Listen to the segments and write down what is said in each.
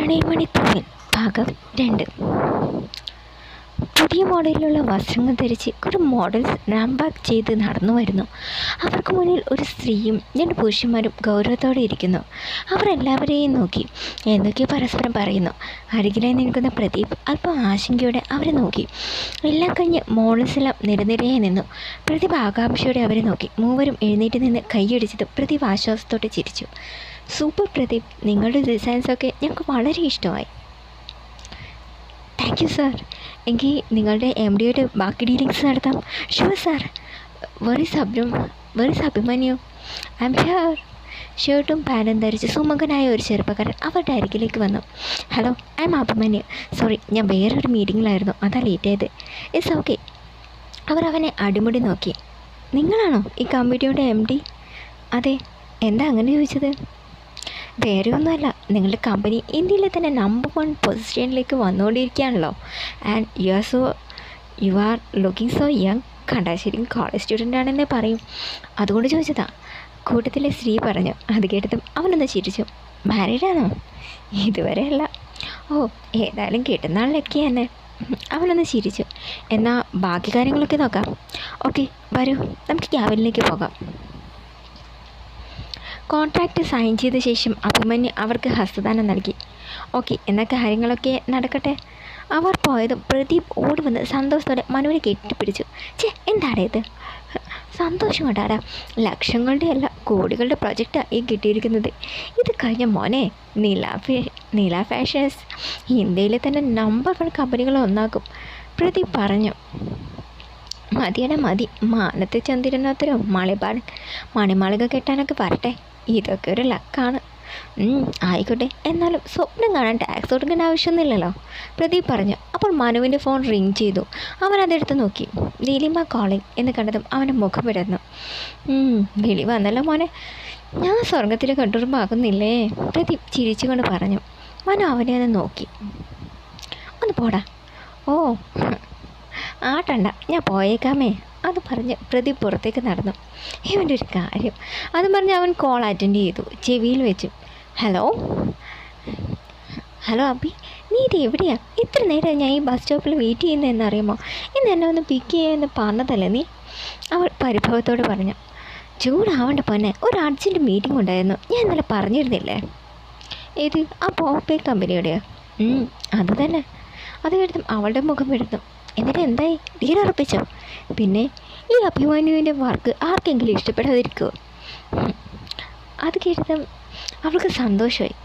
പ്രണയമണിപ്പൂവിൻ ഭാഗം 2. പുതിയ മോഡലിലുള്ള വസ്ത്രങ്ങൾ ധരിച്ച് കുറേ മോഡൽസ് റാംപാക്ക് ചെയ്ത് നടന്നു വരുന്നു. അവർക്ക് മുന്നിൽ ഒരു സ്ത്രീയും 2 പുരുഷന്മാരും ഗൗരവത്തോടെ ഇരിക്കുന്നു. അവർ എല്ലാവരെയും നോക്കി എന്തൊക്കെയോ പരസ്പരം പറയുന്നു. അരികിലായി നിൽക്കുന്ന പ്രദീപ് അല്പം ആശങ്കയോടെ അവരെ നോക്കി. എല്ലാം കഴിഞ്ഞ് മോഡൽസ് എല്ലാം നിരനിരയായി നിന്നു. പ്രദീപ് ആകാംക്ഷയോടെ അവരെ നോക്കി. മൂവരും എഴുന്നേറ്റ് നിന്ന് കൈയടിച്ചതും പ്രദീപ് ആശ്വാസത്തോടെ ചിരിച്ചു. സൂപ്പർ പ്രദീപ്, നിങ്ങളുടെ ഡിസൈൻസൊക്കെ ഞങ്ങൾക്ക് വളരെ ഇഷ്ടമായി. Thank you sir. എങ്കിൽ നിങ്ങളുടെ MDയുടെ ബാക്കി ഡീലിങ്സ് നടത്താം. Sure sir. Very Abhimanyu. I am here. ഷർട്ടും പാൻറ്റും ധരിച്ച് സുമുഖനായ ഒരു ചെറുപ്പക്കാരൻ അവരുടെ അരികിലേക്ക് വന്നു. Hello, I am Abhimanyu. Sorry, ഞാൻ വേറൊരു മീറ്റിങ്ങിലായിരുന്നു, അതാ ലേറ്റായത്. It's okay. അവർ അവനെ അടിമുടി നോക്കി. നിങ്ങളാണോ ഈ കമ്പനിയുടെ MD? അതെ. എന്താ അങ്ങനെ ചോദിച്ചത്? വേറെ ഒന്നുമല്ല, നിങ്ങളുടെ കമ്പനി ഇന്ത്യയിലെ തന്നെ നമ്പർ 1 പൊസിഷനിലേക്ക് വന്നുകൊണ്ടിരിക്കുകയാണല്ലോ. And you are looking so young. കണ്ടാൽ ശരിക്കും കോളേജ് സ്റ്റുഡൻ്റ് ആണെന്നേ പറയും, അതുകൊണ്ട് ചോദിച്ചതാ. കൂട്ടത്തിലെ സ്ത്രീ പറഞ്ഞു. അത് കേട്ടതും അവനൊന്ന് ചിരിച്ചു. മാരീഡാണോ? ഇതുവരെ അല്ല. ഓ, ഏതായാലും കിട്ടുന്ന ആളിലൊക്കെ തന്നെ. അവനൊന്ന് ചിരിച്ചു. എന്നാൽ ബാക്കി കാര്യങ്ങളൊക്കെ നോക്കാം. ഓക്കെ, വരൂ, നമുക്ക് ക്യാബിനിലേക്ക് പോകാം. കോൺട്രാക്റ്റ് സൈൻ ചെയ്ത ശേഷം അഭിമന്യു അവർക്ക് ഹസ്തദാനം നൽകി. ഓക്കെ, എന്നാൽ കാര്യങ്ങളൊക്കെ നടക്കട്ടെ. അവർ പോയതും പ്രദീപ് ഓടി വന്ന് സന്തോഷത്തോടെ മനുവിനെ കെട്ടിപ്പിടിച്ചു. എന്താണ് ഇത്? സന്തോഷം കൊണ്ടാടാ. ലക്ഷങ്ങളുടെ അല്ല, കോടികളുടെ പ്രൊജക്റ്റാണ് ഈ കിട്ടിയിരിക്കുന്നത്. ഇത് കഴിഞ്ഞ മോനെ, നീല ഫാഷൻസ് ഇന്ത്യയിലെ തന്നെ നമ്പർ 1 കമ്പനികളെ ഒന്നാക്കും, പ്രദീപ് പറഞ്ഞു. മതിയടാ മതി. മാനത്തെ ചന്ദ്രനോത്തരവും മണിമാളിക കെട്ടാനൊക്കെ വരട്ടെ. ഇതൊക്കെ ഒരു ലക്കാണ്. ആയിക്കോട്ടെ, എന്നാലും സ്വപ്നം കാണാൻ ടാക്സ് കൊടുക്കേണ്ട ആവശ്യമൊന്നുമില്ലല്ലോ, പ്രദീപ് പറഞ്ഞു. അപ്പോൾ മനുവിൻ്റെ ഫോൺ റിങ് ചെയ്തു. അവൻ അതെടുത്ത് നോക്കി. നീലിമ കോളിംഗ് എന്ന് കണ്ടതും അവൻ്റെ മുഖം വിടർന്നു. വിളി വന്നല്ലോ മോനെ. ഞാൻ സ്വർഗത്തിൽ കണ്ടുറുമ്പാകുന്നില്ലേ, പ്രദീപ് ചിരിച്ചുകൊണ്ട് പറഞ്ഞു. മനു അവനെ ഒന്ന് നോക്കി. ഒന്ന് പോടാ. ഓ ആട്ടണ്ട, ഞാൻ പോയേക്കാമേ. അത് പറഞ്ഞ് പ്രദീപ് പുറത്തേക്ക് നടന്നു. ഇവൻ്റെ ഒരു കാര്യം. അതും പറഞ്ഞ് അവൻ കോൾ അറ്റൻഡ് ചെയ്തു. ചെവിയിൽ വെച്ചു. ഹലോ അബി, നീ ഇത് എവിടെയാ? ഇത്ര നേരം ഞാൻ ഈ ബസ് സ്റ്റോപ്പിൽ വെയിറ്റ് ചെയ്യുന്നതെന്നറിയാമോ? ഇന്ന് എന്നെ ഒന്ന് പിക്ക് ചെയ്യാമെന്ന് പറഞ്ഞതല്ലേ നീ? അവൾ പരിഭവത്തോട് പറഞ്ഞു. ചൂടാവണ്ട പൊന്നെ, ഒരു അർജൻറ്റ് മീറ്റിംഗ് ഉണ്ടായിരുന്നു, ഞാൻ ഇന്നലെ പറഞ്ഞിരുന്നില്ലേ? ഏത്? ആ പോപ്പേ കമ്പനിയുടെയോ? അത് തന്നെ. അത് കേട്ടതും അവളുടെ മുഖം വിടുന്നു. എന്നിട്ട് എന്തായി? ഡീൽ ഉറപ്പിച്ചോ? പിന്നെ ഈ അഭിമന്യുവിൻ്റെ വർക്ക് ആർക്കെങ്കിലും ഇഷ്ടപ്പെടാതിരിക്കുമോ? അത് കേട്ടതും അവൾക്ക് സന്തോഷമായി.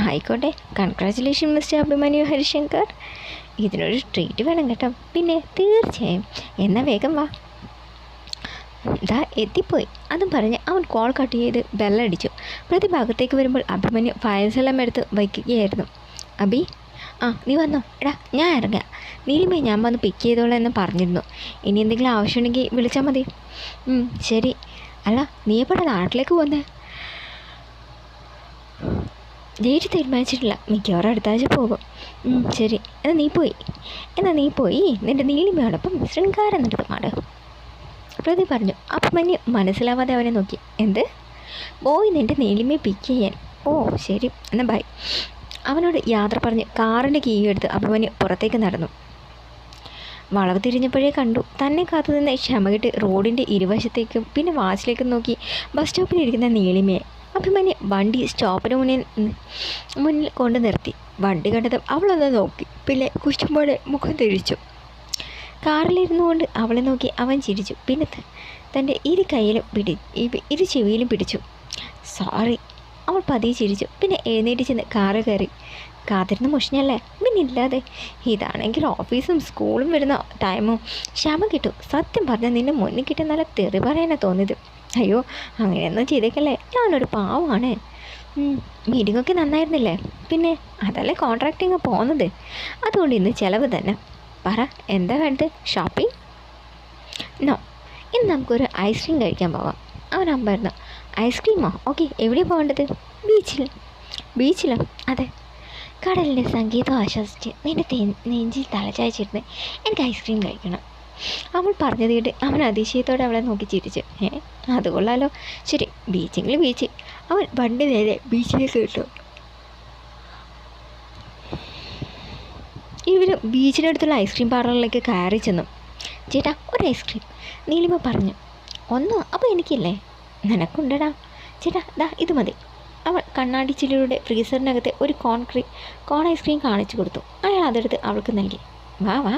ആയിക്കോട്ടെ, കൺഗ്രാജുലേഷൻ മിസ്റ്റർ അഭിമന്യു ഹരിശങ്കർ. ഇതിനൊരു ട്രീറ്റ് വേണം കേട്ടോ. പിന്നെ തീർച്ചയായും. എന്നാൽ വേഗം വാ. ദാ എത്തിപ്പോയി. അതും പറഞ്ഞ് അവൻ കോൾ കട്ട് ചെയ്ത് ബെല്ലടിച്ചു. പ്രതിഭാഗത്തേക്ക് വരുമ്പോൾ അഭിമന്യു ഫയൽസ് എല്ലാം എടുത്ത് വയ്ക്കുകയായിരുന്നു. അബി, നീ വന്നോ? എടാ, ഞാൻ ഇറങ്ങാം. നീലിമേ, ഞാൻ വന്ന് പിക്ക് ചെയ്തോളാം എന്ന് പറഞ്ഞിരുന്നു. ഇനി എന്തെങ്കിലും ആവശ്യമുണ്ടെങ്കിൽ വിളിച്ചാൽ മതി. ശരി. അല്ല, നീ എപ്പോഴാ നാട്ടിലേക്ക് പോകുന്നത്? ഡേറ്റ് തീരുമാനിച്ചിട്ടില്ല, മിക്കവാറും അടുത്ത ആഴ്ച പോകും. ശരി, എന്നാൽ നീ പോയി നിൻ്റെ നീലിമയോടൊപ്പം ശൃംഗാരം നടത്തുമാട്, പ്രദീപ് പറഞ്ഞു. അഭിമന്യു മനസ്സിലാവാതെ അവനെ നോക്കി. എന്ത്? പോയി നിൻ്റെ നീലിമയെ പിക്ക് ചെയ്യാൻ. ഓ ശരി, എന്നാൽ ബൈ. അവനോട് യാത്ര പറഞ്ഞ് കാറിൻ്റെ കീ എടുത്ത് അഭിമന്യു പുറത്തേക്ക് നടന്നു. വളവ് തിരിഞ്ഞപ്പോഴേ കണ്ടു തന്നെ കാത്തുനിന്ന് ക്ഷമകിട്ട് റോഡിൻ്റെ ഇരുവശത്തേക്കും പിന്നെ വാച്ചിലേക്കും നോക്കി ബസ് സ്റ്റോപ്പിലിരിക്കുന്ന നീലിമയെ. അഭിമന്യു വണ്ടി സ്റ്റോപ്പിന് മുന്നിൽ കൊണ്ട് നിർത്തി. വണ്ടി കണ്ടതും അവളൊന്ന് നോക്കി. പിന്നെ കുശുമ്പോടെ മുഖം തിരിച്ചു. കാറിലിരുന്നു കൊണ്ട് അവളെ നോക്കി അവൻ ചിരിച്ചു. പിന്നെ തൻ്റെ ഇരു ചെവിയിലും പിടിച്ചു. സോറി, അവൾ പതിയെ ചിരിച്ചു. പിന്നെ എഴുന്നേറ്റ് ചെന്ന് കാറ് കയറി. കാത്തിരുന്ന് മുഷിഞ്ഞല്ലേ? പിന്നെ ഇല്ലാതെ. ഇതാണെങ്കിൽ ഓഫീസും സ്കൂളും വരുന്ന ടൈമും ക്ഷമ കിട്ടും. സത്യം പറഞ്ഞാൽ നിന്നെ മുന്നിൽ കിട്ടിയ നല്ല തെറി പറയാനാണ് തോന്നിയത്. അയ്യോ, അങ്ങനെയൊന്നും ചെയ്തേക്കല്ലേ, ഞാനൊരു പാവമാണ്. മീറ്റിങ്ങൊക്കെ നന്നായിരുന്നില്ലേ? പിന്നെ അതല്ലേ കോൺട്രാക്റ്റിങ് പോകുന്നത്, അതുകൊണ്ട് ഇന്ന് ചിലവ് തന്നെ. പറ, എന്താ വേണ്ടത്? ഷോപ്പിംഗ്? നോ, ഇന്ന് നമുക്കൊരു ഐസ്ക്രീം കഴിക്കാൻ പോകാം. അവൻ അമ്പായിരുന്നു. ഐസ്ക്രീമോ? ഓക്കെ, എവിടെയാണ് പോകേണ്ടത്? ബീച്ചിലോ? അതെ. കടലിൻ്റെ സംഗീതം ആശ്വസിച്ച് നിൻ്റെ നെഞ്ചിൽ തലചായ്ച്ചിരുന്ന് എനിക്ക് ഐസ്ക്രീം കഴിക്കണം. അവൾ പറഞ്ഞത് കേട്ട് അവൻ അതിശയത്തോടെ അവളെ നോക്കി ചിരിച്ചു. അത് കൊള്ളാലോ. ശരി, ബീച്ച്. അവൻ വണ്ടി നേരെ ബീച്ചിലേക്ക് കിട്ടും. ഇവർ ബീച്ചിനടുത്തുള്ള ഐസ്ക്രീം പാർലറിലേക്ക് കയറി ചെന്നു. ചേട്ടാ ഒരു ഐസ്ക്രീം, നീലിമ പറഞ്ഞു. ഒന്നോ? അപ്പോൾ എനിക്കില്ലേ? നിനക്കുണ്ടടാ. ചേട്ടാ ദാ ഇത് മതി. അവൾ കണ്ണാടി ചില്ലിലൂടെ ഫ്രീസറിനകത്തെ ഒരു കോൺ ഐസ്ക്രീം കാണിച്ചു കൊടുത്തു. അയാൾ അതെടുത്ത് അവൾക്ക് നൽകി. വാ വാ.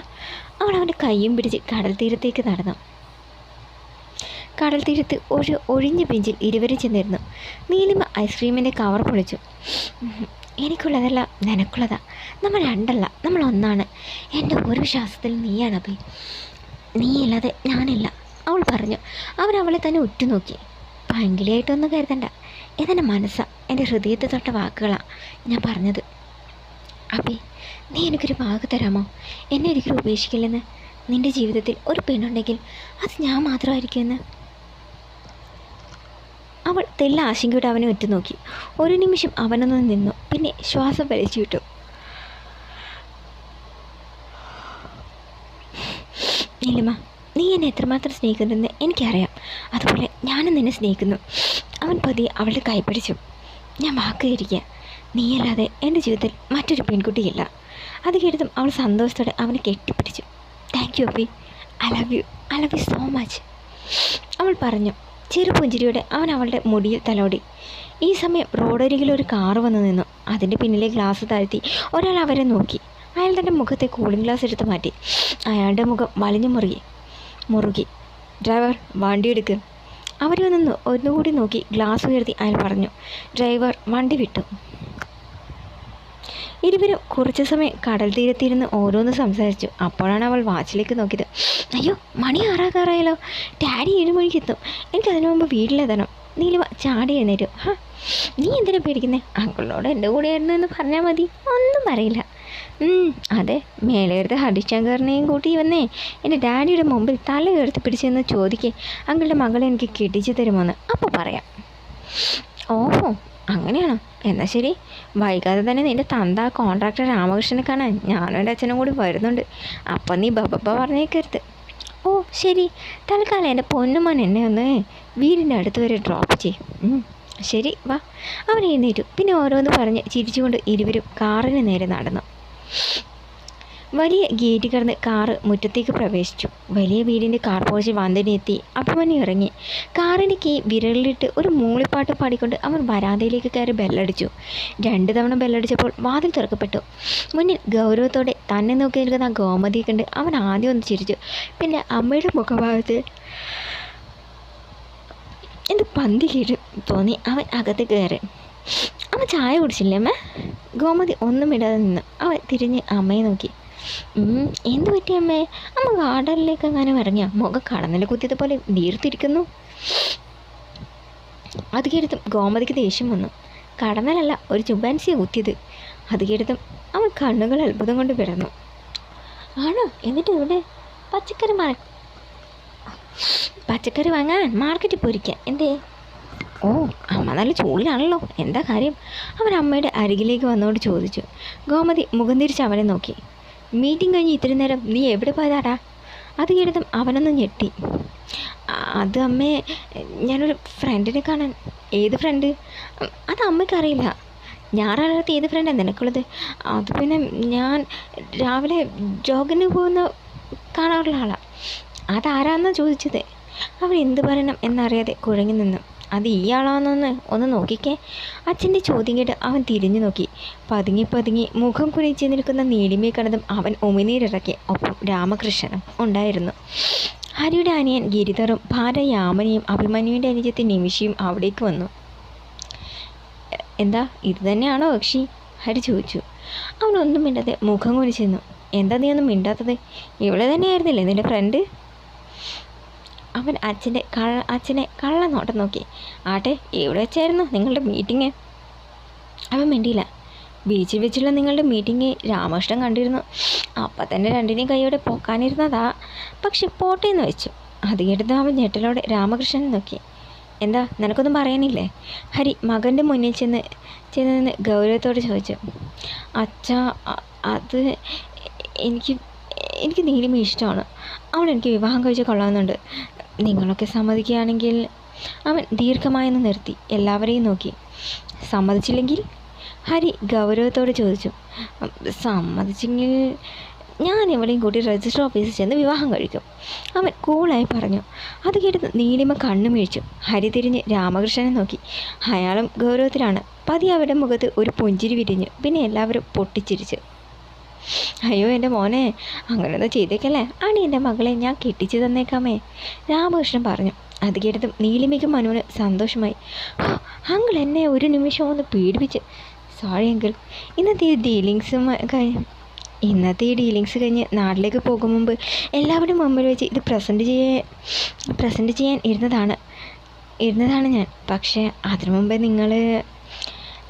അവൾ അവൻ്റെ കയ്യും പിടിച്ച് കടൽ തീരത്തേക്ക് നടന്നു. കടൽ തീരത്ത് ഒരു ഒഴിഞ്ഞ ബെഞ്ചിൽ ഇരുവരും ചെന്നിരുന്നു. നീലിമ ഐസ്ക്രീമിൻ്റെ കവർ പൊളിച്ചു. എനിക്കുള്ളതല്ല നിനക്കുള്ളതാ. നമ്മൾ രണ്ടല്ല, നമ്മൾ ഒന്നാണ്. എൻ്റെ ഓരോ ശ്വാസത്തിൽ നീയാണ് അഭി. നീയില്ലാതെ ഞാനില്ല, അവൾ പറഞ്ഞു. അവൻ അവളെ തന്നെ ഉറ്റുനോക്കി. പങ്കിളിയായിട്ടൊന്നും കരുതണ്ട. ഇതെൻ്റെ മനസ്സാ, എൻ്റെ ഹൃദയത്തെ തൊട്ട വാക്കുകളാണ് ഞാൻ പറഞ്ഞത്. അഭി, നീ എനിക്കൊരു വാക്ക് തരാമോ? എന്നെ ഒരിക്കലും ഉപേക്ഷിക്കില്ലെന്ന്. നിൻ്റെ ജീവിതത്തിൽ ഒരു പെണ്ണുണ്ടെങ്കിൽ അത് ഞാൻ മാത്രമായിരിക്കുമെന്ന്. അവൾ തെല്ല ആശങ്കയോടെ അവനെ ഉറ്റുനോക്കി. ഒരു നിമിഷം അവനൊന്ന് നിന്നു. പിന്നെ ശ്വാസം വലിച്ചു വിട്ടു. നീലിമ, നീ എന്നെ എത്രമാത്രം സ്നേഹിക്കുന്നുണ്ടെന്ന് എനിക്കറിയാം. അതുപോലെ ഞാനും നിന്നെ സ്നേഹിക്കുന്നു. അവൻ പതിയെ അവളുടെ കൈപിടിച്ചു. ഞാൻ വാക്കുകയിരിക്കുക. നീയല്ലാതെ എൻ്റെ ജീവിതത്തിൽ മറ്റൊരു പെൺകുട്ടിയില്ല. അത് കേട്ടതും അവൾ സന്തോഷത്തോടെ അവനെ കെട്ടിപ്പിടിച്ചു. Thank you Abhi. I love you so much, അവൾ പറഞ്ഞു. ചെറുപുഞ്ചിരിയോടെ അവൻ അവളുടെ മുടിയിൽ തലോടി. ഈ സമയം റോഡരികിൽ ഒരു കാറ് വന്നു നിന്നു. അതിൻ്റെ പിന്നിലെ ഗ്ലാസ് താഴ്ത്തി ഒരാൾ അവരെ നോക്കി. അയാൾ തൻ്റെ മുഖത്തെ കൂളിംഗ് ഗ്ലാസ് എടുത്ത് മാറ്റി. അയാളുടെ മുഖം വലിഞ്ഞു മുറുകി. ഡ്രൈവർ, വണ്ടി എടുക്ക്. അവരെ ഒന്നുകൂടി നോക്കി ഗ്ലാസ് ഉയർത്തി അയാൾ പറഞ്ഞു. ഡ്രൈവർ വണ്ടി വിട്ടു. ഇരുവരും കുറച്ചു സമയം കടൽ തീരത്തിരുന്ന് ഓരോന്ന് സംസാരിച്ചു. അപ്പോഴാണ് അവൾ വാച്ചിലേക്ക് നോക്കിയത്. അയ്യോ, മണി 6 ഡാഡി 7 മണിക്ക് എത്തും. എനിക്കതിനു മുമ്പ് വീട്ടിലെത്തണം. നീലിമ ചാടി എഴുന്നേരും. നീ എന്തിനാ പേടിക്കുന്നേ? അങ്കിളിനോട് എൻ്റെ കൂടെയായിരുന്നു എന്ന് പറഞ്ഞാൽ മതി. ഒന്നും പറയില്ല. അതെ, മേലെടുത്ത് ഹരിശങ്കറിനെയും കൂട്ടി വന്നേ എൻ്റെ ഡാഡിയുടെ മുമ്പിൽ തല ഉയർത്തി പിടിച്ചെന്ന് ചോദിക്കേ അങ്കിളുടെ മകളെ എനിക്ക് കെട്ടിച്ചു തരുമോന്ന്. അപ്പോൾ പറയാം. ഓഹോ, അങ്ങനെയാണോ? എന്നാൽ ശരി, വൈകാതെ തന്നെ നിൻ്റെ തന്ത കോൺട്രാക്ടർ രാമകൃഷ്ണനെ കാണാൻ ഞാനും എൻ്റെ അച്ഛനും കൂടി വരുന്നുണ്ട്. അപ്പം നീ ബബ പറഞ്ഞേക്കരുത്. ഓ ശരി, തൽക്കാലം എൻ്റെ പൊന്നുമോൻ എന്നെ ഒന്ന് വീടിൻ്റെ അടുത്ത് വരെ ഡ്രോപ്പ് ചെയ്യും. ശരി വാ. അവൻ എഴുന്നേറ്റു. പിന്നെ ഓരോന്ന് പറഞ്ഞ് ചിരിച്ചുകൊണ്ട് ഇരുവരും കാറിന് നേരെ നടന്നു. വലിയ ഗേറ്റ് കടന്ന് കാറ് മുറ്റത്തേക്ക് പ്രവേശിച്ചു. വലിയ വീടിൻ്റെ കാർ പോർച്ചിൽ വന്നിനെത്തി അഭിമന്യു ഇറങ്ങി. കാറിൻ്റെ കീ വിരലിലിട്ട് ഒരു മൂളിപ്പാട്ട് പാടിക്കൊണ്ട് അവൻ വരാന്തയിലേക്ക് കയറി ബെല്ലടിച്ചു. 2 തവണ ബെല്ലടിച്ചപ്പോൾ വാതിൽ തുറക്കപ്പെട്ടു. മുന്നിൽ ഗൗരവത്തോടെ തന്നെ നോക്കി നിൽക്കുന്ന ഗോമതിയെ കണ്ട് അവൻ ആദ്യം ഒന്ന് ചിരിച്ചു. പിന്നെ അമ്മയുടെ മുഖഭാഗത്ത് എന്ത് പന്തി കീഴ് തോന്നി. അവൻ അകത്ത് കയറി. അമ്മ ചായ കുടിച്ചില്ലേ അമ്മ? ഗോമതി ഒന്നും ഇടാതെ നിന്നു. അവൻ തിരിഞ്ഞ് അമ്മയെ നോക്കി. എന്ത് പറ്റി അമ്മേ? അമ്മ ഗാർഡനിലേക്ക് അങ്ങനെ ഇറങ്ങിയ മുഖം കടന്നിൽ കുത്തിയത് പോലെ നീർത്തിരിക്കുന്നു. അത് കേട്ടതും ഗോമതിക്ക് ദേഷ്യം വന്നു. കടന്നലല്ല, ഒരു ചുമ്പാൻസിയെ കുത്തിയത്. അത് കേട്ടതും അവൻ കണ്ണുകൾ അത്ഭുതം കൊണ്ട് വിടർന്നു. ആണോ? എന്നിട്ട് ഇവിടെ പച്ചക്കറി വാങ്ങാൻ മാർക്കറ്റിൽ പോയിരിക്കാം. എന്തേ? ഓ, അമ്മ നല്ല ചൂടിലാണല്ലോ. എന്താ കാര്യം? അവൻ അമ്മയുടെ അരികിലേക്ക് വന്നോട് ചോദിച്ചു. ഗോമതി മുഖം തിരിച്ച് അവനെ നോക്കി. മീറ്റിംഗ് കഴിഞ്ഞ് ഇത്തിരി നേരം നീ എവിടെ പോയതാടാ? അത് കേട്ടതും അവനൊന്ന് ഞെട്ടി. അത് അമ്മേ, ഞാനൊരു ഫ്രണ്ടിനെ കാണാൻ. ഏത് ഫ്രണ്ട്? അത് അമ്മയ്ക്കറിയില്ല. ഞായറാഴ്ച ഏത് ഫ്രണ്ടാണ് നിനക്കുള്ളത്? അത് പിന്നെ ഞാൻ രാവിലെ ജോഗിന് പോകുന്ന കാണാറുള്ള ആളാണ്. അതാരാന്നാ ചോദിച്ചത്. അവൻ എന്ത് പറയണം എന്നറിയാതെ കുഴങ്ങി നിന്നു. അത് ഈ ആളാണെന്ന് ഒന്ന് നോക്കിക്കേ. അച്ഛൻ്റെ ചോദ്യം കേട്ട് അവൻ തിരിഞ്ഞു നോക്കി. പതുങ്ങി മുഖം കുനിച്ച് നിൽക്കുന്ന നീലിമയെ കണ്ടതും അവൻ ഉമിനീരിറക്കി. ഒപ്പം രാമകൃഷ്ണനും ഉണ്ടായിരുന്നു. ഹരിയുടെ അനിയൻ ഗിരിധറും ഭാര്യ യാമനിയും അഭിമന്യുവിൻ്റെ അനുജത്തി നിമിഷയും അവിടേക്ക് വന്നു. എന്താ, ഇത് തന്നെയാണോ കക്ഷി? ഹരി ചോദിച്ചു. അവനൊന്നും മിണ്ടാതെ മുഖം കുനിച്ചിരുന്നു. എന്താ നീ ഒന്നും മിണ്ടാത്തത്? ഇവിടെ തന്നെയായിരുന്നില്ലേ നിൻ്റെ ഫ്രണ്ട്? അവൻ അച്ഛനെ കള്ള നോട്ടം നോക്കി. ആട്ടെ, എവിടെ വെച്ചായിരുന്നു നിങ്ങളുടെ മീറ്റിംഗ്? അവൻ മിണ്ടിയില്ല. ബീച്ചിൽ വെച്ചുള്ള നിങ്ങളുടെ മീറ്റിംഗ് രാമകൃഷ്ണൻ കണ്ടിരുന്നു. അപ്പം തന്നെ രണ്ടിനെയും കൈയോടെ പോക്കാനിരുന്നതാ. പക്ഷെ പോട്ടേന്ന് വെച്ചു. അത് കേട്ടത് അവൻ ഞെട്ടലോടെ രാമകൃഷ്ണനെ നോക്കി. എന്താ, നിനക്കൊന്നും പറയാനില്ലേ? ഹരി മകൻ്റെ മുന്നിൽ ചെന്ന് ഗൗരവത്തോടെ ചോദിച്ചു. അച്ഛാ, അത് എനിക്ക് നീലിമ ഇഷ്ടമാണ്. അവൾ എനിക്ക് വിവാഹം കഴിച്ച് കൊള്ളാമെന്നുണ്ട്. നിങ്ങളൊക്കെ സമ്മതിക്കുകയാണെങ്കിൽ. അവൻ ദീർഘമായെന്ന് നിർത്തി എല്ലാവരെയും നോക്കി. സമ്മതിച്ചില്ലെങ്കിൽ? ഹരി ഗൗരവത്തോടെ ചോദിച്ചു. സമ്മതിച്ചെങ്കിൽ ഞാൻ ഇവളെയും കൂട്ടി രജിസ്റ്റർ ഓഫീസിൽ ചെന്ന് വിവാഹം കഴിക്കും, അവൻ കൂളായി പറഞ്ഞു. അത് കേട്ട് നീലിമ കണ്ണു വീഴ്ച്ചു. ഹരി തിരിഞ്ഞ് രാമകൃഷ്ണനെ നോക്കി. അയാളും ഗൗരവത്തിലാണ്. പതിയെ അവരുടെ മുഖത്ത് ഒരു പുഞ്ചിരി വിരിഞ്ഞു. പിന്നെ എല്ലാവരും പൊട്ടിച്ചിരിച്ചു. അയ്യോ എൻ്റെ മോനെ, അങ്ങനെയൊന്നും ചെയ്തേക്കല്ലേ, അണി എൻ്റെ മകളെ ഞാൻ കെട്ടിച്ചു തന്നേക്കാമേ, രാമകൃഷ്ണൻ പറഞ്ഞു. അത് കേട്ടതും നീലിമയ്ക്കും മനുവിന് സന്തോഷമായി. അങ്കിൾ എന്നെ ഒരു നിമിഷം ഒന്ന് പീഡിപ്പിച്ച്. Sorry uncle. ഇന്നത്തെ ഈ ഡീലിങ്സ് കഴിഞ്ഞ് നാട്ടിലേക്ക് പോകും മുമ്പ് എല്ലാവരും മുമ്പിൽ വെച്ച് ഇത് പ്രസൻറ്റ് ചെയ്യാൻ ഇരുന്നതാണ് ഞാൻ. പക്ഷേ അതിനു മുമ്പേ നിങ്ങൾ...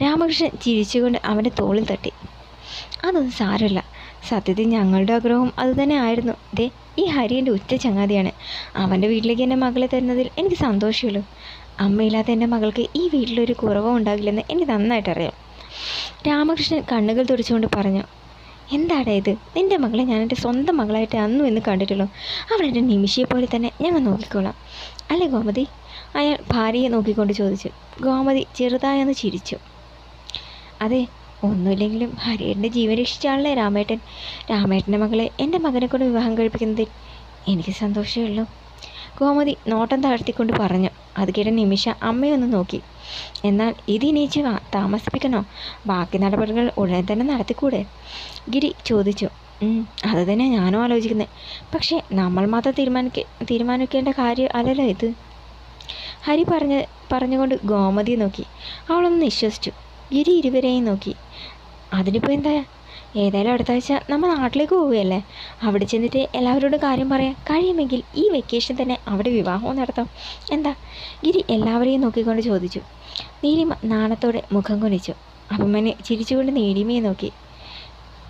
രാമകൃഷ്ണൻ ചിരിച്ചുകൊണ്ട് അവൻ്റെ തോളിൽ തട്ടി. അതൊന്നും സാരമില്ല, സത്യത്തിൽ ഞങ്ങളുടെ ആഗ്രഹവും അതുതന്നെ ആയിരുന്നു. ദേ, ഈ ഹരി എൻ്റെ ഉറ്റ ചങ്ങാതിയാണ്. അവൻ്റെ വീട്ടിലേക്ക് എൻ്റെ മകളെ തരുന്നതിൽ എനിക്ക് സന്തോഷമുള്ളൂ. അമ്മയില്ലാത്ത എൻ്റെ മകൾക്ക് ഈ വീട്ടിലൊരു കുറവും ഉണ്ടാകില്ലെന്ന് എനിക്ക് നന്നായിട്ടറിയാം. രാമകൃഷ്ണൻ കണ്ണുകൾ തുറച്ചുകൊണ്ട് പറഞ്ഞു. എന്താടാ ഇത്? നിൻ്റെ മകളെ ഞാൻ എൻ്റെ സ്വന്തം മകളായിട്ട് അന്നും എന്ന് കണ്ടിട്ടുള്ളൂ. അവളെൻ്റെ നിമിഷയെപ്പോലെ തന്നെ ഞങ്ങൾ നോക്കിക്കോളാം, അല്ലേ ഗോമതി? അയാൾ ഭാര്യയെ നോക്കിക്കൊണ്ട് ചോദിച്ചു. ഗോമതി ചെറുതായൊന്ന് ചിരിച്ചു. അതെ, ഒന്നുമില്ലെങ്കിലും ഹരിയേട്ടൻ്റെ ജീവൻ രക്ഷിച്ചാണല്ലേ രാമേട്ടൻ. രാമേട്ടൻ്റെ മകളെ എൻ്റെ മകനെ കൊണ്ട് വിവാഹം കഴിപ്പിക്കുന്നതിൽ എനിക്ക് സന്തോഷമേ ഉള്ളൂ, ഗോമതി നോട്ടം താഴ്ത്തിക്കൊണ്ട് പറഞ്ഞു. അത് കേട്ട നിമിഷ അമ്മയൊന്ന് നോക്കി. എന്നാൽ ഇതിനേച്ച് താമസിപ്പിക്കണോ? ബാക്കി നടപടികൾ ഉടനെ തന്നെ നടത്തിക്കൂടെ? ഗിരി ചോദിച്ചു. അത് തന്നെ ഞാനും ആലോചിക്കുന്നത്. പക്ഷേ നമ്മൾ മാത്രം തീരുമാനിക്കേണ്ട കാര്യം അല്ലല്ലോ ഇത്. ഹരി പറഞ്ഞുകൊണ്ട് ഗോമതിയെ നോക്കി. അവളൊന്ന് നിശ്വസിച്ചു. ഗിരി ഇരുവരെയും നോക്കി. അതിനിപ്പോൾ എന്താ? ഏതായാലും അടുത്ത ആഴ്ച നമ്മൾ നാട്ടിലേക്ക് പോവുകയല്ലേ, അവിടെ ചെന്നിട്ട് എല്ലാവരോടും കാര്യം പറയാം. കഴിയുമെങ്കിൽ ഈ വെക്കേഷൻ തന്നെ അവിടെ വിവാഹവും നടത്താം. എന്താ? ഗിരി എല്ലാവരെയും നോക്കിക്കൊണ്ട് ചോദിച്ചു. നീലിമ നാണത്തോടെ മുഖം കുനിച്ചു. അഭിമന്യെ ചിരിച്ചുകൊണ്ട് നീലിമയെ നോക്കി.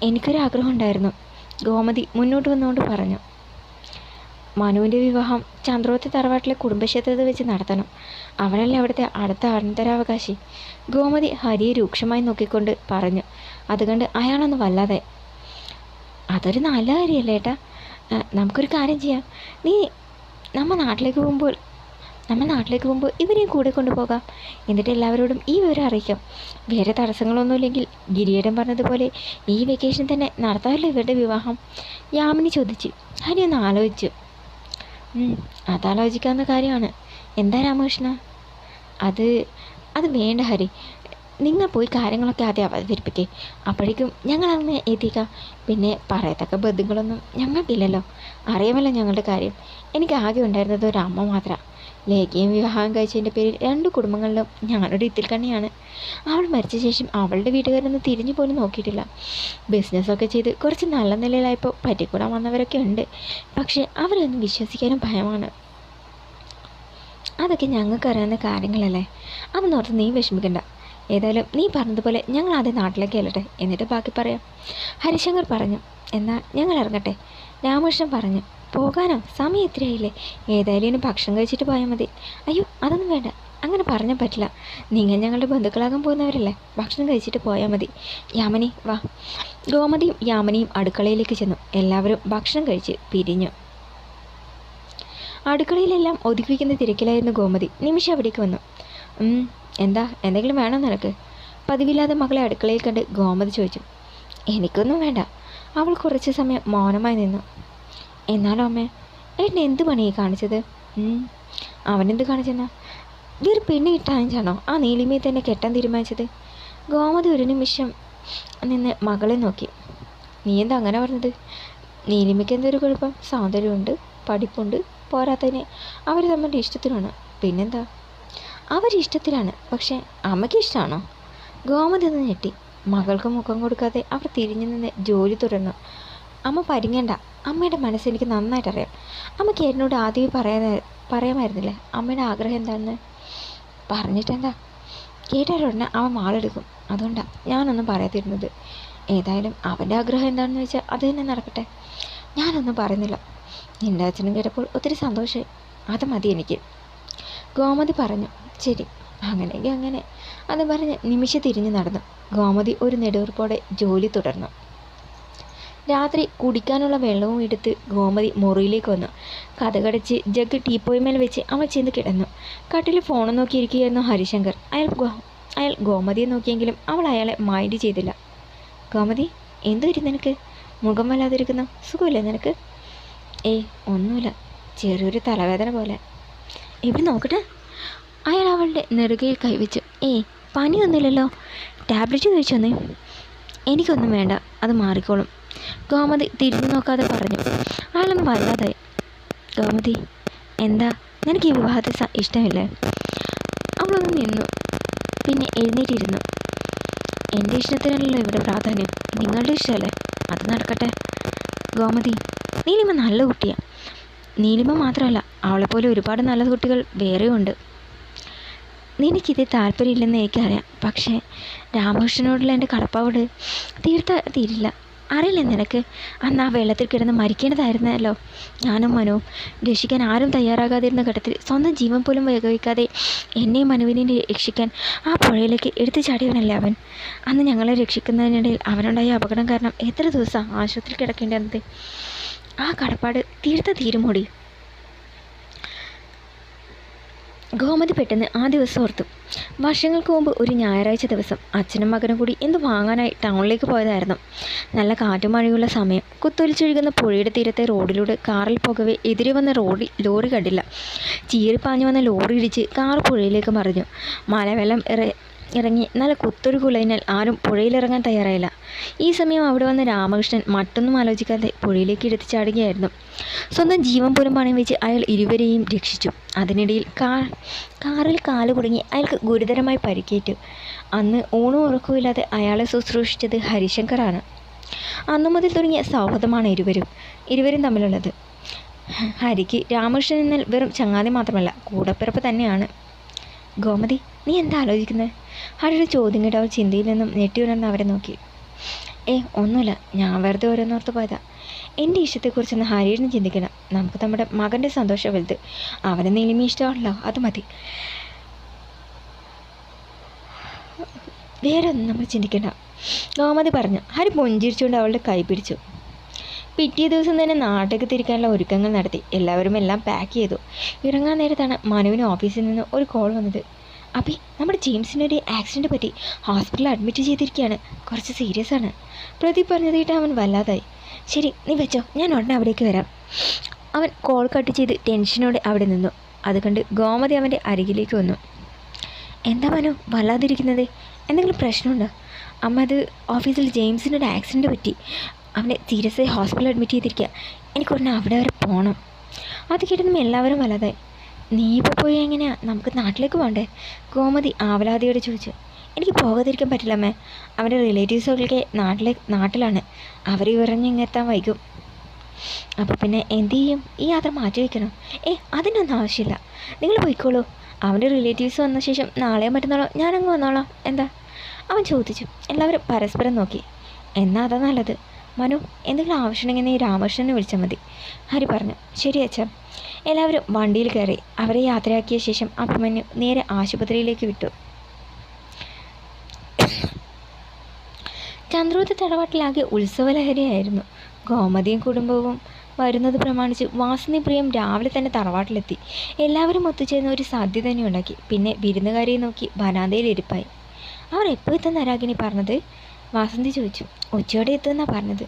എനിക്കൊരാഗ്രഹം ഉണ്ടായിരുന്നു, ഗോമതി മുന്നോട്ട് വന്നുകൊണ്ട് പറഞ്ഞു. മനുവിൻ്റെ വിവാഹം ചന്ദ്രോത്ത് തറവാട്ടിലെ കുടുംബക്ഷേത്രത്തിൽ വെച്ച് നടത്തണം. അവനല്ലേ അവിടുത്തെ അടുത്ത അനന്തരാവകാശി. ഗോമതി ഹരിയെ രൂക്ഷമായി നോക്കിക്കൊണ്ട് പറഞ്ഞു. അതുകൊണ്ട് അയാളൊന്ന് വല്ലാതെ. അതൊരു നല്ല കാര്യമല്ലേ ഏട്ടാ? നമുക്കൊരു കാര്യം ചെയ്യാം. നമ്മൾ നാട്ടിലേക്ക് പോകുമ്പോൾ ഇവരെയും കൂടെ കൊണ്ടുപോകാം. എന്നിട്ട് എല്ലാവരോടും ഈ വിവരം അറിയിക്കാം. വേറെ തടസ്സങ്ങളൊന്നുമില്ലെങ്കിൽ ഗിരിയേടൻ പറഞ്ഞതുപോലെ ഈ വെക്കേഷൻ തന്നെ നടത്താമല്ലോ ഇവരുടെ വിവാഹം, യാമിനി ചോദിച്ചു. ഹരി ഒന്ന് ആലോചിച്ചു. അതാലോചിക്കാവുന്ന കാര്യമാണ്. എന്താ രാമകൃഷ്ണ? അത് വേണ്ട ഹരി, നിങ്ങൾ പോയി കാര്യങ്ങളൊക്കെ ആദ്യം അവതരിപ്പിക്കേ. അപ്പോഴേക്കും ഞങ്ങൾ അങ്ങ് എത്തിക്കാം. പിന്നെ പറയത്തക്ക ബന്ധുക്കളൊന്നും ഞങ്ങൾക്കില്ലല്ലോ, അറിയാമല്ലോ ഞങ്ങളുടെ കാര്യം. എനിക്ക് ആകെ ഉണ്ടായിരുന്നത് ഒരു അമ്മ മാത്രമാണ്. ലേഖയും വിവാഹം കഴിച്ചതിൻ്റെ പേരിൽ 2 കുടുംബങ്ങളിലും ഞങ്ങളുടെ ഇതിൽ തന്നെയാണ്. അവൾ മരിച്ച ശേഷം അവളുടെ വീട്ടുകാരൊന്നും തിരിഞ്ഞു പോലും നോക്കിയിട്ടില്ല. ബിസിനസ്സൊക്കെ ചെയ്ത് കുറച്ച് നല്ല നിലയിലായപ്പോൾ പറ്റിക്കൂടാൻ വന്നവരൊക്കെ ഉണ്ട്. പക്ഷേ അവരൊന്നും വിശ്വസിക്കാനും ഭയമാണ്. അതൊക്കെ ഞങ്ങൾക്കറിയാവുന്ന കാര്യങ്ങളല്ലേ, അതൊന്നോർത്ത് നീ വിഷമിക്കണ്ട. ഏതായാലും നീ പറഞ്ഞതുപോലെ ഞങ്ങൾ ആദ്യം നാട്ടിലേക്ക് ചെല്ലട്ടെ, എന്നിട്ട് ബാക്കി പറയാം, ഹരിശങ്കർ പറഞ്ഞു. എന്നാൽ ഞങ്ങൾ ഇറങ്ങട്ടെ, രാമകൃഷ്ണൻ പറഞ്ഞു. പോകാനോ? സമയം എത്രയായില്ലേ? ഏതായാലും ഭക്ഷണം കഴിച്ചിട്ട് പോയാൽ മതി. അയ്യോ, അതൊന്നും വേണ്ട, അങ്ങനെ പറഞ്ഞാൽ പറ്റില്ല. നിങ്ങൾ ഞങ്ങളുടെ ബന്ധുക്കളാകാൻ പോകുന്നവരല്ലേ, ഭക്ഷണം കഴിച്ചിട്ട് പോയാൽ മതി. യാമിനി വാ. ഗോമതിയും യാമിനിയും അടുക്കളയിലേക്ക് ചെന്നു. എല്ലാവരും ഭക്ഷണം കഴിച്ച് പിരിഞ്ഞു. അടുക്കളയിലെല്ലാം ഒതുക്കിവെക്കുന്ന തിരക്കിലായിരുന്നു ഗോമതി. നിമിഷം അവിടേക്ക് വന്നു. എന്താ, എന്തെങ്കിലും വേണോ നിനക്ക്? പതിവില്ലാതെ മകളെ അടുക്കളയിൽ കണ്ട് ഗോമതി ചോദിച്ചു. എനിക്കൊന്നും വേണ്ട. അവൾ കുറച്ച് സമയം മൗനമായി നിന്നു. എന്നാലും അമ്മേ, ഏട്ടൻ എന്ത് പണിയായി കാണിച്ചത്? അവനെന്ത് കാണിച്ചെന്നാ? വേറെ പെണ്ണ് കിട്ടാനാണോ ആ നീലിമയെ തന്നെ കെട്ടാൻ തീരുമാനിച്ചത്? ഗോമതി ഒരു നിമിഷം നിന്ന് മകളെ നോക്കി. നീ എന്താ അങ്ങനെ പറഞ്ഞത്? നീലിമയ്ക്ക് എന്തൊരു കുഴപ്പം? സൗന്ദര്യമുണ്ട്, പഠിപ്പുണ്ട്, പോരാത്തതിന് അവർ തമ്മിൻ്റെ ഇഷ്ടത്തിലാണ്. പിന്നെന്താ? അവരിഷ്ടത്തിലാണ്, പക്ഷേ അമ്മയ്ക്ക് ഇഷ്ടമാണോ? ഗോമതി ഒന്ന് ഞെട്ടി. മകൾക്ക് മുഖം കൊടുക്കാതെ അവർ തിരിഞ്ഞു നിന്ന് ജോലി തുടർന്നു. അമ്മ പരിങ്ങണ്ട, അമ്മയുടെ മനസ്സെനിക്ക് നന്നായിട്ടറിയാം. അമ്മയ്ക്ക് എന്നോട് ആദ്യമേ പറയാമായിരുന്നില്ലേ അമ്മയുടെ ആഗ്രഹം എന്താണെന്ന്? പറഞ്ഞിട്ടെന്താ? കേട്ടാലുടനെ അവൻ മാളെടുക്കും. അതുകൊണ്ടാണ് ഞാനൊന്നും പറയാതിരുന്നത്. ഏതായാലും അവൻ്റെ ആഗ്രഹം എന്താണെന്ന് വെച്ചാൽ അത് തന്നെ നടക്കട്ടെ. ഞാനൊന്നും പറയുന്നില്ല. നിൻ്റെ അച്ഛനും കേട്ടപ്പോൾ ഒത്തിരി സന്തോഷമായി. അത് മതി എനിക്ക്, ഗോമതി പറഞ്ഞു. ശരി, അങ്ങനെയെങ്കിൽ അങ്ങനെ. അത് പറഞ്ഞ് നിമിഷ തിരിഞ്ഞു നടന്നു. ഗോമതി ഒരു നെടുവീർപ്പോടെ ജോലി തുടർന്നു. രാത്രി കുടിക്കാനുള്ള വെള്ളവും എടുത്ത് ഗോമതി മുറിയിലേക്ക് വന്നു. കഥകടച്ച് ജഗ് ടീപ്പോയ്മേൽ വെച്ച് അവൾ ചെന്ന് കിടന്നു. കട്ടിൽ ഫോൺ നോക്കിയിരിക്കുകയായിരുന്നു ഹരിശങ്കർ. അയാൾ അയാൾ ഗോമതിയെ നോക്കിയെങ്കിലും അവൾ അയാളെ മൈൻഡ് ചെയ്തില്ല. ഗോമതി, എന്തു പറ്റി നിനക്ക്? മുഖം വല്ലാതിരിക്കുന്നു. സുഖമില്ലേ നിനക്ക്? ഏയ് ഒന്നുമില്ല, ചെറിയൊരു തലവേദന പോലെ. ഇവിടെ നോക്കട്ടെ. അയാൾ അവളുടെ നെറുകയിൽ കൈവച്ചു. ഏയ് പനിയൊന്നുമില്ലല്ലോ, ടാബ്ലറ്റ് കഴിച്ചു വന്നേ. എനിക്കൊന്നും വേണ്ട, അത് മാറിക്കോളും. ഗോമതി തിരിഞ്ഞു നോക്കാതെ പറഞ്ഞു. അയാളൊന്ന് വല്ലാതായി. ഗോമതി, എന്താ നിനക്ക് ഈ വിവാഹത്തെ ഇഷ്ടമില്ലേ? അവളൊന്ന് നിന്നു, പിന്നെ എഴുന്നേറ്റിരുന്നു. എൻ്റെ ഇഷ്ടത്തിനല്ലല്ലോ ഇവിടെ പ്രാധാന്യം, നിങ്ങളുടെ ഇഷ്ടമല്ലേ, അത് നടക്കട്ടെ. ഗോമതി, നീലിമ നല്ല കുട്ടിയാണ്. നീലിമ മാത്രമല്ല, അവളെപ്പോലെ ഒരുപാട് നല്ല കുട്ടികൾ വേറെയും ഉണ്ട്. നിനക്കിത് താല്പര്യമില്ലെന്ന് എനിക്കറിയാം, പക്ഷേ രാമകൃഷ്ണനോടുള്ള എൻ്റെ കടപ്പാട് തീരില്ല. അറിയില്ലേ നിനക്ക്? അന്ന് ആ വെള്ളത്തിൽ കിടന്ന് മരിക്കേണ്ടതായിരുന്നല്ലോ ഞാനും മനുവും. രക്ഷിക്കാൻ ആരും തയ്യാറാകാതിരുന്ന ഘട്ടത്തിൽ സ്വന്തം ജീവൻ പോലും വകവയ്ക്കാതെ എന്നെയും മനുവിനെയും രക്ഷിക്കാൻ ആ പുഴയിലേക്ക് എടുത്തു ചാടിയവനല്ലേ അവൻ. അന്ന് ഞങ്ങളെ രക്ഷിക്കുന്നതിനിടയിൽ അവനുണ്ടായ അപകടം കാരണം എത്ര ദിവസം ആശുപത്രിയിൽ കിടക്കേണ്ടത്. ആ കടപ്പാട് തീരുമോടി? ഗോമതി പെട്ടെന്ന് ആ ദിവസം ഓർത്തു. വർഷങ്ങൾക്ക് മുമ്പ് ഒരു ഞായറാഴ്ച ദിവസം അച്ഛനും മകനും കൂടി എന്ത് വാങ്ങാനായി ടൗണിലേക്ക് പോയതായിരുന്നു. നല്ല കാറ്റും മഴയുള്ള സമയം. കുത്തൊലിച്ചൊഴുകുന്ന പുഴയുടെ തീരത്തെ റോഡിലൂടെ കാറിൽ പോകവേ എതിരെ വന്ന ലോറി കണ്ടില്ല. ചീറിപ്പാഞ്ഞു വന്ന ലോറി ഇടിച്ച് കാർ പുഴയിലേക്ക് മറിഞ്ഞു. മലവെള്ളം ഇറങ്ങി നല്ല കുത്തൊഴുകുള്ളതിനാൽ ആരും പുഴയിലിറങ്ങാൻ തയ്യാറായില്ല. ഈ സമയം അവിടെ വന്ന രാമകൃഷ്ണൻ മറ്റൊന്നും ആലോചിക്കാതെ പുഴയിലേക്ക് എടുത്തു ചാടുകയായിരുന്നു. സ്വന്തം ജീവൻ പോലും പണയം വെച്ച് അയാൾ ഇരുവരെയും രക്ഷിച്ചു. അതിനിടയിൽ കാറിൽ കാല് കുടുങ്ങി അയാൾക്ക് ഗുരുതരമായി പരിക്കേറ്റു. അന്ന് ഊണും ഉറക്കവുമില്ലാതെ അയാളെ ശുശ്രൂഷിച്ചത് ഹരിശങ്കറാണ്. അന്നു മുതൽ തുടങ്ങിയ സൗഹൃദമാണ് ഇരുവരും തമ്മിലുള്ളത്. ഹരിക്ക് രാമകൃഷ്ണൻ എന്നാൽ വെറും ചങ്ങാതി മാത്രമല്ല, കൂടപ്പിറപ്പ് തന്നെയാണ്. ഗോമതി, നീ എന്താ ആലോചിക്കുന്നത്? ഹരിയുടെ ചോദ്യം കേട്ട് അവൾ ചിന്തയിൽ നിന്നും ഞെട്ടിയുണർന്ന് അവരെ നോക്കി. ഒന്നുമില്ല, ഞാൻ വെറുതെ ഓരോന്നോർത്ത് പോയതാ. എൻ്റെ ഇഷ്ടത്തെക്കുറിച്ചൊന്ന് ഹരിയുടെ ചിന്തിക്കണം. നമുക്ക് നമ്മുടെ മകൻ്റെ സന്തോഷം വലുത്. അവനെ നീലിമ ഇഷ്ടമാണല്ലോ, അത് മതി. വേറെ ഒന്നും നമ്മൾ ചിന്തിക്കണ്ട, ഗോമതി പറഞ്ഞു. ഹരി പുഞ്ചിരിച്ചുകൊണ്ട് അവളുടെ കൈ പിടിച്ചു. പിറ്റേ ദിവസം തന്നെ നാട്ടിലേക്ക് തിരിക്കാനുള്ള ഒരുക്കങ്ങൾ നടത്തി. എല്ലാവരും എല്ലാം പാക്ക് ചെയ്തു. ഇറങ്ങാൻ നേരത്താണ് മനുവിന് ഓഫീസിൽ നിന്ന് ഒരു കോൾ വന്നത്. അപ്പി, നമ്മുടെ ജെയിംസിന് ഒരു ആക്സിഡൻറ്റ് പറ്റി, ഹോസ്പിറ്റലിൽ അഡ്മിറ്റ് ചെയ്തിരിക്കുകയാണ്, കുറച്ച് സീരിയസ് ആണ്. പ്രദീപ് പറഞ്ഞത് കേട്ട് അവൻ വല്ലാതായി. ശരി, നീ വെച്ചോ, ഞാൻ ഉടനെ അവിടേക്ക് വരാം. അവൻ കോൾ കട്ട് ചെയ്ത് ടെൻഷനോടെ അവിടെ നിന്നു. അത് കണ്ട് ഗോമതി അവൻ്റെ അരികിലേക്ക് വന്നു. എന്താ മനു വല്ലാതിരിക്കുന്നത്? എന്തെങ്കിലും പ്രശ്നമുണ്ടോ? അമ്മ, അത് ഓഫീസിൽ ജെയിംസിനൊരു ആക്സിഡൻറ്റ് പറ്റി, അവനെ സീരിയസ് ഹോസ്പിറ്റലിൽ അഡ്മിറ്റ് ചെയ്തിരിക്കുക. എനിക്കുടനെ അവിടെ വരെ പോകണം. അത് കേട്ടതും എല്ലാവരും വല്ലാതായി. നീ ഇപ്പോൾ പോയി എങ്ങനെയാ? നമുക്ക് നാട്ടിലേക്ക് പോകണ്ടേ? ഗോമതി ആവലാതിയോട് ചോദിച്ചു. എനിക്ക് പോകാതിരിക്കാൻ പറ്റില്ല അമ്മേ. അവൻ്റെ റിലേറ്റീവ്സൊക്കെ നാട്ടിലാണ്. അവർ ഇറങ്ങിങ്ങെത്താൻ വൈകും. അപ്പോൾ പിന്നെ എന്തു ചെയ്യും? ഈ യാത്ര മാറ്റി വയ്ക്കണം. അതിനൊന്നും ആവശ്യമില്ല, നിങ്ങൾ പോയിക്കോളൂ. അവൻ്റെ റിലേറ്റീവ്സ് വന്ന ശേഷം നാളെയോ മറ്റന്നാളോ ഞാനങ്ങ് വന്നോളാം. എന്താ? അവൻ ചോദിച്ചു. എല്ലാവരും പരസ്പരം നോക്കി. എന്നാൽ അതാ നല്ലത്. മനു, എന്തെങ്കിലും ആവശ്യമുണ്ടെങ്കിൽ നീ രാമകൃഷ്ണനെ വിളിച്ചാൽ മതി, ഹരി പറഞ്ഞു. ശരി അച്ഛാ. എല്ലാവരും വണ്ടിയിൽ കയറി. അവരെ യാത്രയാക്കിയ ശേഷം അഭിമന്യു നേരെ ആശുപത്രിയിലേക്ക് വിട്ടു. ചന്ദ്രോത്ത് തറവാട്ടിലാകെ ഉത്സവലഹരിയായിരുന്നു. ഗോമതിയും കുടുംബവും വരുന്നത് പ്രമാണിച്ച് വാസന്തി പ്രിയം രാവിലെ തന്നെ തറവാട്ടിലെത്തി. എല്ലാവരും ഒത്തുചേർന്ന് ഒരു സദ്യ തന്നെ ഉണ്ടാക്കി. പിന്നെ വിരുന്നുകാരെ നോക്കി വരാന്തയിൽ ഇരിപ്പായി. അവർ എപ്പോൾ എത്തുന്ന രാഗിനി പറഞ്ഞത്? വാസന്തി ചോദിച്ചു. ഉച്ചയോടെ എത്തുമെന്നാണ് പറഞ്ഞത്.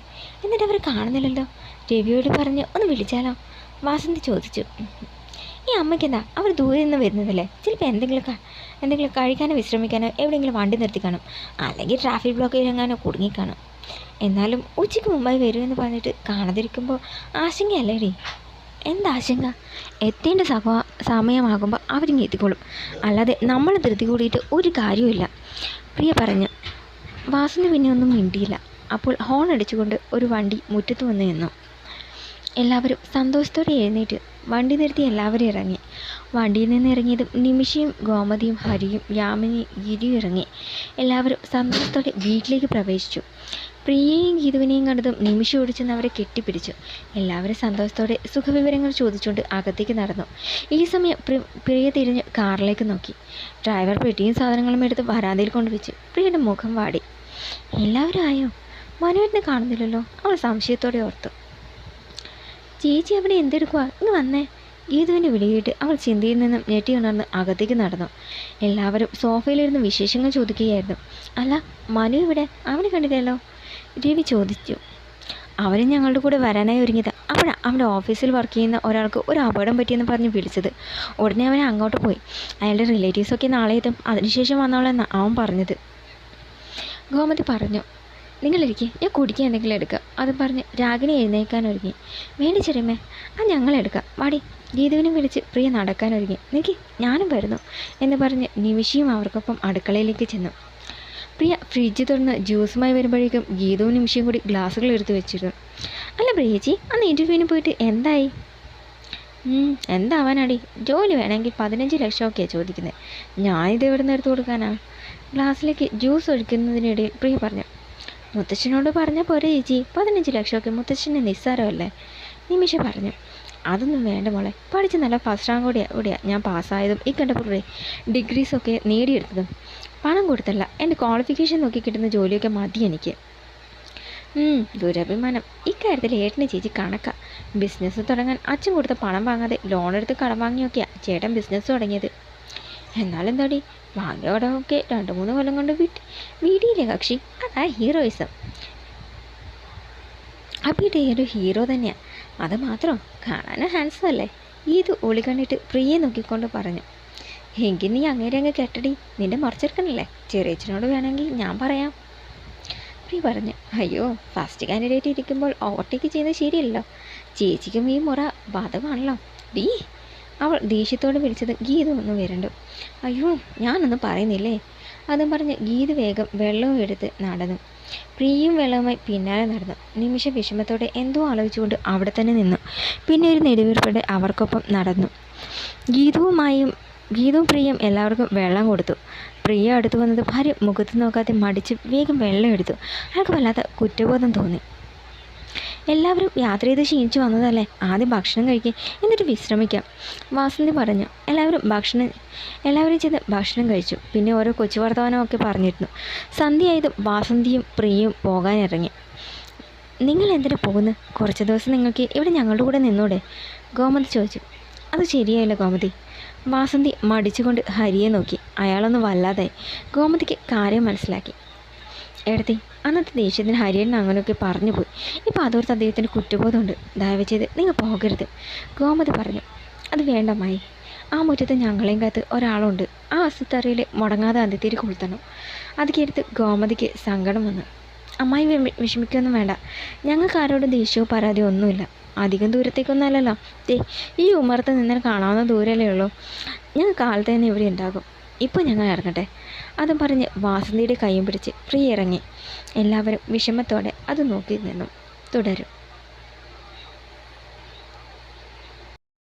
എന്നിട്ട് അവർ കാണുന്നില്ലല്ലോ. രവിയോട് പറഞ്ഞ് ഒന്ന് വിളിച്ചാലോ? വാസന്തി ചോദിച്ചു. ഈ അമ്മയ്ക്കെന്താ, അവർ ദൂരെ നിന്ന് വരുന്നതല്ലേ, ചിലപ്പോൾ എന്തെങ്കിലും കഴിക്കാനോ വിശ്രമിക്കാനോ എവിടെയെങ്കിലും വണ്ടി നിർത്തി കാണും, അല്ലെങ്കിൽ ട്രാഫിക് ബ്ലോക്കിൽ ഇറങ്ങാനോ കുടുങ്ങിക്കാണും. എന്നാലും ഉച്ചയ്ക്ക് മുമ്പായി വരുമെന്ന് പറഞ്ഞിട്ട് കാണാതിരിക്കുമ്പോൾ ആശങ്കയല്ലേടി? എന്താശങ്ക? എത്തേണ്ട സമയമാകുമ്പോൾ അവരിങ്ങ് എത്തിക്കോളും, അല്ലാതെ നമ്മൾ ധൃതി കൂടിയിട്ട് ഒരു കാര്യമില്ല, പ്രിയ പറഞ്ഞു. വാസന്തി പിന്നെ ഒന്നും മിണ്ടിയില്ല. അപ്പോൾ ഹോൺ അടിച്ചുകൊണ്ട് ഒരു വണ്ടി മുറ്റത്ത് വന്ന് നിന്നു. എല്ലാവരും സന്തോഷത്തോടെ എഴുന്നേറ്റ് വണ്ടി നിർത്തി എല്ലാവരും ഇറങ്ങി. വണ്ടിയിൽ നിന്ന് ഇറങ്ങിയതും നിമിഷയും ഗോമതിയും ഹരിയും യാമിനി ഗിരിയും ഇറങ്ങി. എല്ലാവരും സന്തോഷത്തോടെ വീട്ടിലേക്ക് പ്രവേശിച്ചു. പ്രിയയും ഗീതുവിനെയും കണ്ടതും നിമിഷം ഓടിച്ചെന്ന് അവരെ കെട്ടിപ്പിടിച്ചു. എല്ലാവരും സന്തോഷത്തോടെ സുഖവിവരങ്ങൾ ചോദിച്ചുകൊണ്ട് അകത്തേക്ക് നടന്നു. ഈ സമയം പ്രിയ തിരിഞ്ഞ് കാറിലേക്ക് നോക്കി. ഡ്രൈവർ പെട്ടിയും സാധനങ്ങളും എടുത്ത് വരാന്തയിൽ കൊണ്ടുവച്ചു. പ്രിയയുടെ മുഖം വാടി. എല്ലാവരും ആയോ? മനുവിനെ കാണുന്നില്ലല്ലോ, അവൾ സംശയത്തോടെ ഓർത്തു. ചേച്ചി അവിടെ എന്തെടുക്കുക? ഇങ്ങ് വന്നേ, ഗീതുവിൻ്റെ വിളി കേട്ട് അവൾ ചിന്തയിൽ നിന്നും ഞെട്ടി ഉണർന്ന് അകത്തേക്ക് നടന്നു. എല്ലാവരും സോഫയിലിരുന്ന് വിശേഷങ്ങൾ ചോദിക്കുകയായിരുന്നു. അല്ല, മനു ഇവിടെ? അവനെ കണ്ടില്ലല്ലോ, രവി ചോദിച്ചു. അവരും ഞങ്ങളുടെ കൂടെ വരാനായി ഒരുങ്ങിയത്. അപ്പോഴാണ് അവൻ്റെ ഓഫീസിൽ വർക്ക് ചെയ്യുന്ന ഒരാൾക്ക് ഒരു അപകടം പറ്റിയെന്ന് പറഞ്ഞ് വിളിച്ചത്. ഉടനെ അവൻ അങ്ങോട്ട് പോയി. അയാളുടെ റിലേറ്റീവ്സൊക്കെ നാളെ എത്തും, അതിനുശേഷം വന്നോളെന്നാണ് അവൻ പറഞ്ഞത്. ഗോമതി പറഞ്ഞു. നിങ്ങളിരിക്കെ, ഞാൻ കുടിക്കാൻ എന്തെങ്കിലും എടുക്കാം. അത് പറഞ്ഞ് രാഗിണി എഴുന്നേൽക്കാൻ ഒരുങ്ങി. വേണ്ടി ചെറിയമ്മേ, അത് ഞങ്ങളെടുക്കാം, വാടി. ഗീതുവിനെ വിളിച്ച് പ്രിയ നടക്കാൻ ഒരുങ്ങി. നിൽക്കി, ഞാനും വരുന്നു എന്ന് പറഞ്ഞ് നിമിഷയും അവർക്കൊപ്പം അടുക്കളയിലേക്ക് ചെന്നു. പ്രിയ ഫ്രിഡ്ജ് തുറന്ന് ജ്യൂസുമായി വരുമ്പോഴേക്കും ഗീതവും നിമിഷയും കൂടി ഗ്ലാസ്സുകൾ എടുത്ത് വെച്ചിരുന്നു. അല്ല പ്രിയേച്ചി, അന്ന് ഇൻ്റർവ്യൂവിന് പോയിട്ട് എന്തായി? എന്താവാനാടി, ജോലി വേണമെങ്കിൽ 15 ലക്ഷമൊക്കെയാണ് ചോദിക്കുന്നത്. ഞാനിത് എവിടെ നിന്ന് എടുത്തു കൊടുക്കാനാ? ഗ്ലാസ്സിലേക്ക് ജ്യൂസ് ഒഴിക്കുന്നതിനിടയിൽ പ്രിയ പറഞ്ഞു. മുത്തശ്ശനോട് പറഞ്ഞാൽ പോരെ ചേച്ചി, 15 ലക്ഷമൊക്കെ മുത്തശ്ശന് നിസ്സാരമല്ലേ? നിമിഷ പറഞ്ഞു. അതൊന്നും വേണ്ട മോളെ, പഠിച്ച് നല്ല ഫസ്റ്റ് റാങ്ക് കൂടിയാണ് ഞാൻ പാസ്സായതും ഈ കണ്ടപ്പോൾ ഡിഗ്രീസൊക്കെ നേടിയെടുത്തതും. പണം കൊടുത്തല്ല, എൻ്റെ ക്വാളിഫിക്കേഷൻ നോക്കി കിട്ടുന്ന ജോലിയൊക്കെ മതി എനിക്ക്. ദുരഭിമാനം. ഇക്കാര്യത്തിൽ ഏട്ടന് ചേച്ചി കണക്കാ. ബിസിനസ് തുടങ്ങാൻ അച്ഛൻ കൊടുത്ത പണം വാങ്ങാതെ ലോണെടുത്ത് കടം വാങ്ങിയൊക്കെയാണ് ചേട്ടൻ ബിസിനസ് തുടങ്ങിയത്. എന്നാലെന്താടി, വാങ്ങിയ കടമൊക്കെ 2-3 കൊല്ലം കൊണ്ട് വീടിയില്ലേ കക്ഷി. അതാ ഹീറോയിസം. അപ്പിയുടെ ഒരു ഹീറോ തന്നെയാണ്. അത് മാത്രം കാണാനും ഹാൻസം അല്ലേ? ഇത് ഒളി കണ്ടിട്ട് പ്രിയെ നോക്കിക്കൊണ്ട് പറഞ്ഞു. എങ്കിൽ നീ അങ്ങ് കെട്ടടി, നിന്റെ മറിച്ചെടുക്കണല്ലേ? ചെറിയച്ഛനോട് വേണമെങ്കിൽ ഞാൻ പറയാം. പ്രിയ പറഞ്ഞു. അയ്യോ, ഫസ്റ്റ് കാൻഡിഡേറ്റ് ഇരിക്കുമ്പോൾ ഓവർടേക്ക് ചെയ്യുന്നത് ശരിയല്ലോ. ചേച്ചിക്കും ഈ മുറ ബാധകമാണല്ലോ ഡീ. അവൾ ദേഷ്യത്തോട് വിളിച്ചത് ഗീതു ഒന്ന് വരണ്ടു. അയ്യോ, ഞാനൊന്നും പറയുന്നില്ലേ. അതും പറഞ്ഞ് ഗീതു വേഗം വെള്ളവും എടുത്ത് നടന്നു. പ്രിയയും വെള്ളവുമായി പിന്നാലെ നടന്നു. നിമിഷ വിഷമത്തോടെ എന്തോ ആലോചിച്ചുകൊണ്ട് അവിടെ തന്നെ നിന്നു. പിന്നെ ഒരു നെടുവീർപ്പോടെ അവർക്കൊപ്പം നടന്നു. ഗീതുവും പ്രിയയും എല്ലാവർക്കും വെള്ളം കൊടുത്തു. പ്രിയ അടുത്ത് വന്നത് ഭാര്യ മുഖത്ത് നോക്കാതെ മടിച്ച് വേഗം വെള്ളം എടുത്തു. അയാൾക്ക് വല്ലാത്ത കുറ്റബോധം തോന്നി. എല്ലാവരും യാത്ര ചെയ്ത് ക്ഷീണിച്ചു വന്നതല്ലേ, ആദ്യം ഭക്ഷണം കഴിക്കുക, എന്നിട്ട് വിശ്രമിക്കാം, വാസന്തി പറഞ്ഞു. എല്ലാവരും ചെന്ന് ഭക്ഷണം കഴിച്ചു. പിന്നെ ഓരോ കൊച്ചു വർത്തമാനമൊക്കെ പറഞ്ഞിരുന്നു. സന്ധ്യയായതും വാസന്തിയും പ്രിയയും പോകാനിറങ്ങി. നിങ്ങൾ എന്തിനു പോകുന്നു? കുറച്ച് ദിവസം നിങ്ങൾക്ക് ഇവിടെ ഞങ്ങളുടെ കൂടെ നിന്നൂടെ? ഗോമതി ചോദിച്ചു. അത് ശരിയായില്ല ഗോമതി. വാസന്തി മടിച്ചുകൊണ്ട് ഹരിയെ നോക്കി. അയാളൊന്ന് വല്ലാതായി. ഗോമതിക്ക് കാര്യം മനസ്സിലാക്കി. എടത്തി, അന്നത്തെ ദേഷ്യത്തിന് ഹരിയേട്ടൻ അങ്ങനെയൊക്കെ പറഞ്ഞു പോയി. ഇപ്പോൾ അതോർത്ത് അദ്ദേഹത്തിന് കുറ്റബോധമുണ്ട്. ദയവ് ചെയ്ത് നിങ്ങൾ പോകരുത്, ഗോമതി പറഞ്ഞു. അത് വേണ്ട അമ്മായി. ആ മുറ്റത്ത് ഞങ്ങളെയും കാത്ത് ഒരാളുണ്ട്. ആ അസുത്തറിയിൽ മുടങ്ങാതെ അന്ത്യത്തിരി കൊളുത്തണം. അത് കേട്ട് ഗോമതിക്ക് സങ്കടം വന്നു. അമ്മായി വിഷമിക്കൊന്നും വേണ്ട. ഞങ്ങൾക്ക് ആരോടും ദേഷ്യവും പരാതിയോ ഒന്നുമില്ല. അധികം ദൂരത്തേക്കൊന്നുമല്ലല്ലോ. ഈ ഉമ്മറത്ത് നിന്നാൽ കാണാവുന്ന ദൂരമല്ലേ ഉള്ളൂ. ഞങ്ങൾ കാലത്ത് തന്നെ ഇവിടെ ഉണ്ടാകും. ഇപ്പോൾ ഞങ്ങൾ ഇറങ്ങട്ടെ. അതും പറഞ്ഞ് വാസന്തിയുടെ കൈയും പിടിച്ച് പ്രിയ ഇറങ്ങി. എല്ലാവരും വിഷമത്തോടെ അത് നോക്കി നിന്നു. തുടരും.